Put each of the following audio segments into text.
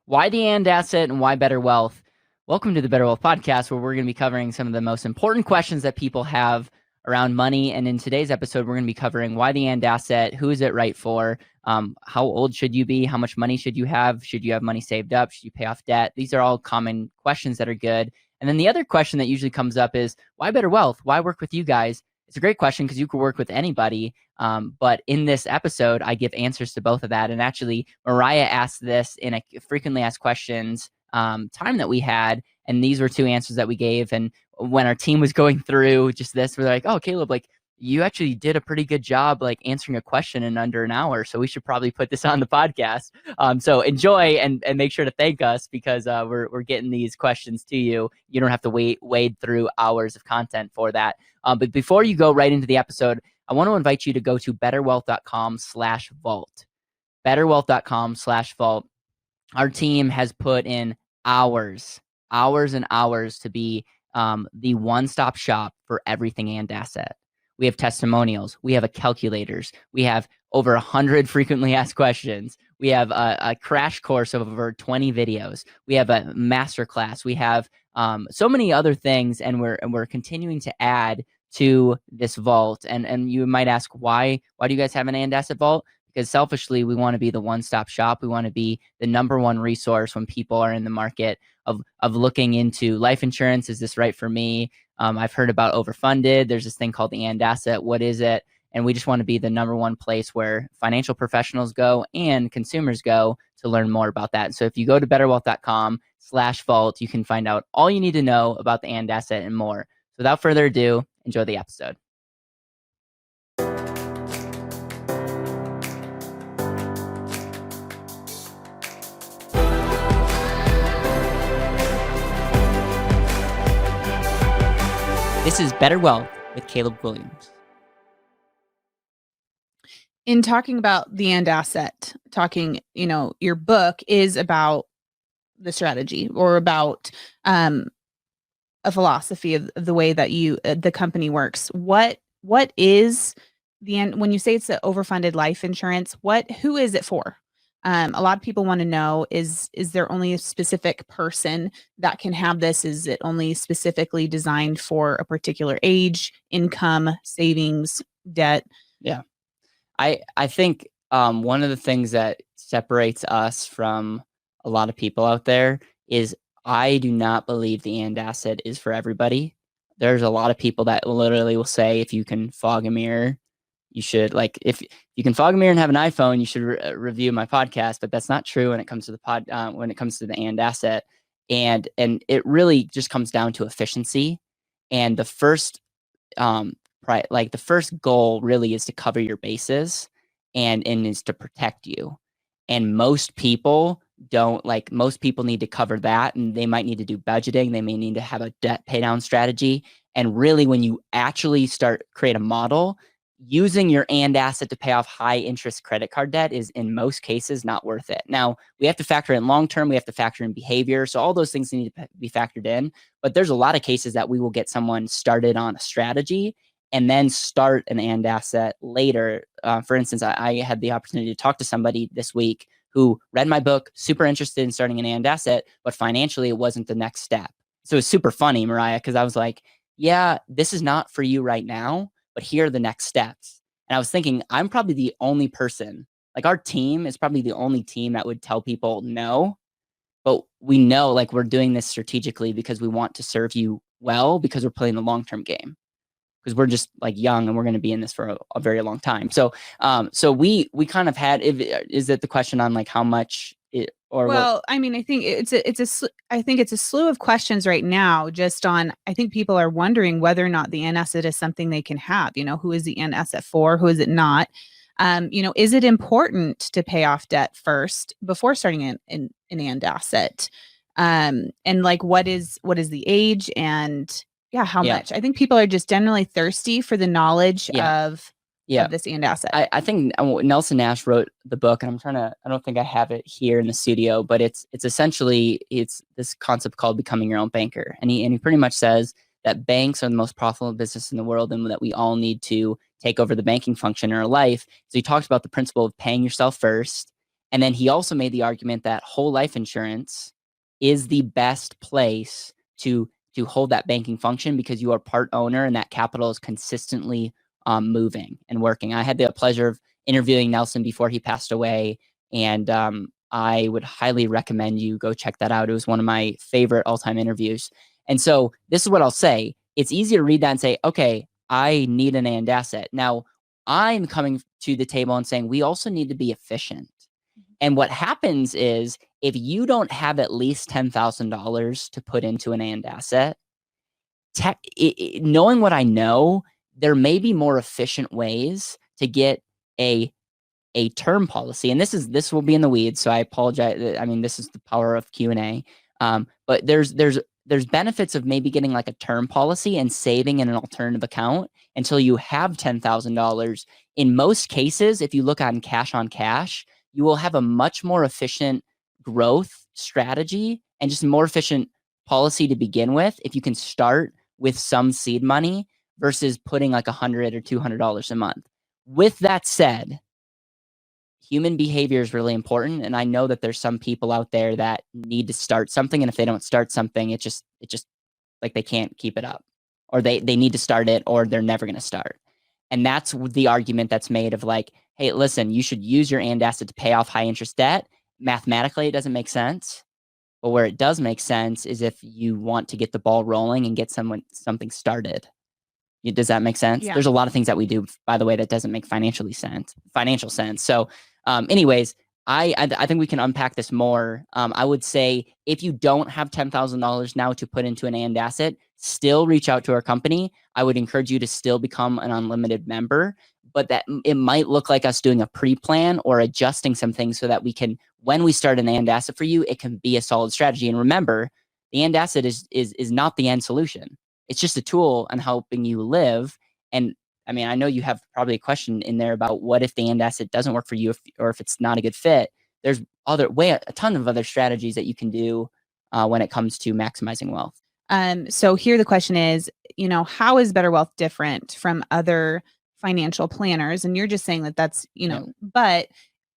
Why the and asset and why better wealth? Welcome to the Better Wealth podcast, where we're going to be covering some of the most important questions that people have around money. And in today's episode, we're going to be covering why the and asset, who is it right for, how old should you be, how much money should you have money saved up, should you pay off debt? These are all common questions that are good. And then the other question that usually comes up is why better wealth? Why work with you guys? It's a great question because you could work with anybody. But in this episode, I give answers to both of that. And actually, Mariah asked this in a frequently asked questions time that we had. And these were two answers that we gave. And when our team was going through just this, we're like, oh, Caleb, like you actually did a pretty good job like answering a question in under an hour. So we should probably put this on the podcast. So enjoy and make sure to thank us because we're getting these questions to you. You don't have to wade through hours of content for that. But before you go right into the episode, I want to invite you to go to betterwealth.com/vault. Betterwealth.com/vault. Our team has put in hours and hours to be the one-stop shop for everything and asset. We have testimonials. We have calculators. We have over 100 frequently asked questions. We have a crash course of over 20 videos. We have a masterclass. We have so many other things, and we're continuing to add to this vault. And you might ask, why do you guys have an and asset vault? Because selfishly, we want to be the one-stop shop. We want to be the number one resource when people are in the market of looking into life insurance. Is this right for me? I've heard about overfunded. There's this thing called the and asset. What is it? And we just want to be the number one place where financial professionals go and consumers go to learn more about that. So if you go to betterwealth.com/vault, you can find out all you need to know about the and asset and more. So without further ado, enjoy the episode. This is Better Wealth with Caleb Guilliams. In talking about the and asset, your book is about the strategy or about a philosophy of the way that the company works. What is the end when you say it's the overfunded life insurance? Who is it for? A lot of people want to know, is there only a specific person that can have this? Is it only specifically designed for a particular age, income, savings, debt? Yeah. I think one of the things that separates us from a lot of people out there is I do not believe the and asset is for everybody. There's a lot of people that literally will say, if you can fog a mirror, you should, like, if you can fog a mirror and have an iPhone, you should review my podcast. But that's not true when it comes to the when it comes to the and asset, and it really just comes down to efficiency. And the first the first goal really is to cover your bases and is to protect you. And most people need to cover that, and they might need to do budgeting. They may need to have a debt pay down strategy. And really, when you actually create a model, using your and asset to pay off high interest credit card debt is in most cases not worth it. Now, we have to factor in long term, we have to factor in behavior. So all those things need to be factored in. But there's a lot of cases that we will get someone started on a strategy and then start an and asset later. For instance, I had the opportunity to talk to somebody this week who read my book, super interested in starting an and asset, but financially it wasn't the next step. So it's super funny, Mariah, because I was like, yeah, this is not for you right now, but here are the next steps. And I was thinking, I'm probably the only person, like our team is probably the only team that would tell people no, but we know like we're doing this strategically because we want to serve you well, because we're playing the long-term game, because we're just like young and we're going to be in this for a very long time. So, so we kind of had, is it the question on like how much I mean, I think I think it's a slew of questions right now. I think people are wondering whether or not the and asset is something they can have. Who is the and asset for? Who is it not? Is it important to pay off debt first before starting an and asset? And like, what is the age and how much? I think people are just generally thirsty for the knowledge of this and asset. I think Nelson Nash wrote the book, and I don't think I have it here in the studio, but it's essentially this concept called becoming your own banker. And he pretty much says that banks are the most profitable business in the world and that we all need to take over the banking function in our life. So he talks about the principle of paying yourself first And then he also made the argument that whole life insurance is the best place to hold that banking function because you are part owner and that capital is consistently moving and working. I had the pleasure of interviewing Nelson before he passed away, and I would highly recommend you go check that out. It was one of my favorite all-time interviews. And so this is what I'll say. It's easy to read that and say, okay, I need an and asset. Now, I'm coming to the table and saying we also need to be efficient. And what happens is if you don't have at least $10,000 to put into an and asset, knowing what I know, there may be more efficient ways to get a term policy. And this will be in the weeds, so I apologize. I mean, this is the power of Q&A. But there's benefits of maybe getting like a term policy and saving in an alternative account until you have $10,000. In most cases, if you look on cash, you will have a much more efficient growth strategy and just more efficient policy to begin with if you can start with some seed money versus putting like $100 or $200 a month. With that said, human behavior is really important, and I know that there's some people out there that need to start something, and if they don't start something, it just like they can't keep it up, or they need to start it, or they're never going to start. And that's the argument that's made of like, hey, listen, you should use your and asset to pay off high interest debt. Mathematically, it doesn't make sense. But where it does make sense is if you want to get the ball rolling and get something started. Does that make sense? Yeah. There's a lot of things that we do, by the way, that doesn't make financial sense. So anyways, I think we can unpack this more. I would say if you don't have $10,000 now to put into an and asset, still reach out to our company. I would encourage you to still become an unlimited member, but that it might look like us doing a pre-plan or adjusting some things so that we can, when we start an and asset for you, it can be a solid strategy. And remember, the and asset is not the end solution. It's just a tool on helping you live. And I mean, I know you have probably a question in there about what if the and asset doesn't work for you, or if it's not a good fit. There's a ton of other strategies that you can do when it comes to maximizing wealth. So here the question is, how is BetterWealth different from other financial planners? And you're just saying that that's, but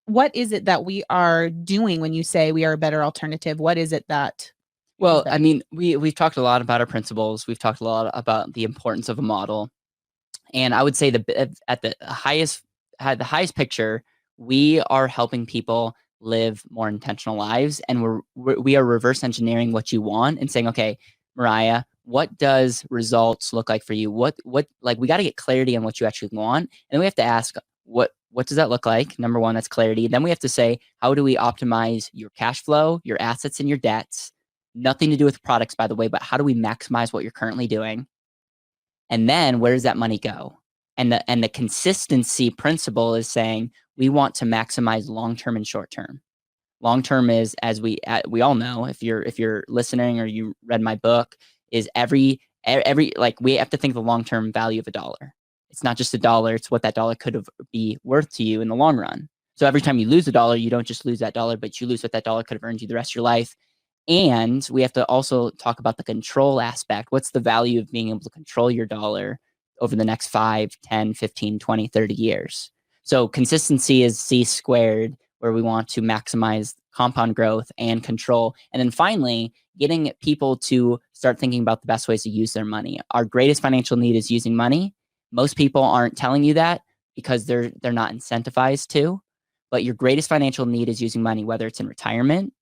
what is it that we are doing when you say we are a better alternative? What is it that? Well, I mean, we've talked a lot about our principles. We've talked a lot about the importance of a model. And I would say at the highest picture, we are helping people live more intentional lives, and we are reverse engineering what you want and saying, okay, Mariah, what does results look like for you? What like we got to get clarity on what you actually want, and then we have to ask what does that look like? Number one, that's clarity. Then we have to say, how do we optimize your cash flow, your assets, and your debts? Nothing to do with products, by the way, but how do we maximize what you're currently doing? And then where does that money go? And the consistency principle is saying we want to maximize long-term and short-term. Long-term is, as we all know, if you're listening or you read my book, is every like we have to think the long-term value of a dollar. It's not just a dollar, it's what that dollar could be worth to you in the long run. So every time you lose a dollar, you don't just lose that dollar, but you lose what that dollar could have earned you the rest of your life. And we have to also talk about the control aspect. What's the value of being able to control your dollar over the next 5, 10, 15, 20, 30 years? So consistency is C squared, where we want to maximize compound growth and control. And then finally, getting people to start thinking about the best ways to use their money. Our greatest financial need is using money. Most people aren't telling you that because they're not incentivized to. But your greatest financial need is using money, whether it's in retirement,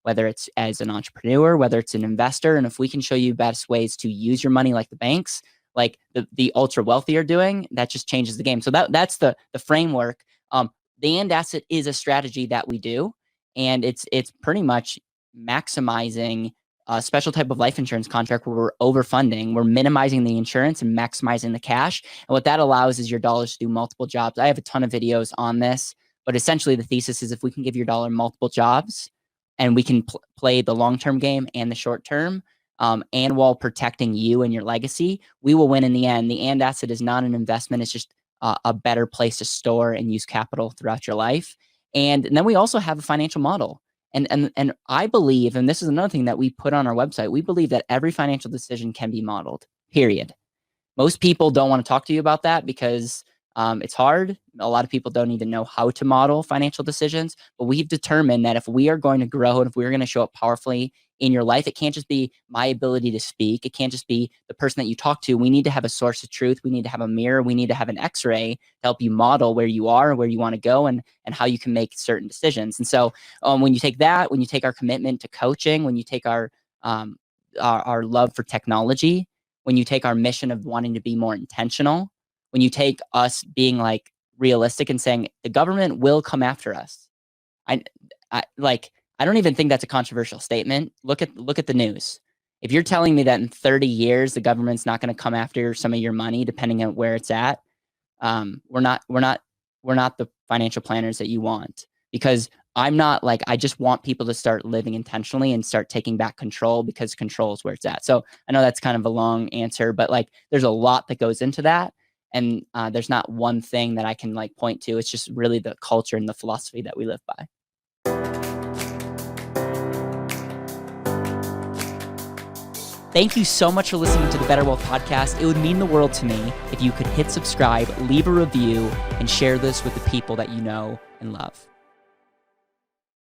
whether it's as an entrepreneur, whether it's an investor. And if we can show you best ways to use your money like the banks, like the ultra wealthy are doing, that just changes the game. So that's the framework. The and asset is a strategy that we do, and it's pretty much maximizing a special type of life insurance contract where we're overfunding, we're minimizing the insurance and maximizing the cash. And what that allows is your dollars to do multiple jobs. I have a ton of videos on this, but essentially the thesis is if we can give your dollar multiple jobs, and we can play the long-term game and the short-term, and while protecting you and your legacy, we will win in the end. The and asset is not an investment. It's just a better place to store and use capital throughout your life. And then we also have a financial model. And I believe, and this is another thing that we put on our website, we believe that every financial decision can be modeled, period. Most people don't want to talk to you about that because It's hard. A lot of people don't even know how to model financial decisions, but we've determined that if we are going to grow and if we're going to show up powerfully in your life, it can't just be my ability to speak. It can't just be the person that you talk to. We need to have a source of truth. We need to have a mirror. We need to have an x-ray to help you model where you are, where you want to go, and how you can make certain decisions. And so when you take that, when you take our commitment to coaching, when you take our love for technology, when you take our mission of wanting to be more intentional, when you take us being like realistic and saying the government will come after us. I don't even think that's a controversial statement. Look at the news. If you're telling me that in 30 years the government's not going to come after some of your money, depending on where it's at, we're not the financial planners that you want. Because I'm not like, I just want people to start living intentionally and start taking back control, because control is where it's at. So I know that's kind of a long answer, but like there's a lot that goes into that. And there's not one thing that I can like point to. It's just really the culture and the philosophy that we live by. Thank you so much for listening to the BetterWealth podcast. It would mean the world to me if you could hit subscribe, leave a review, and share this with the people that you know and love.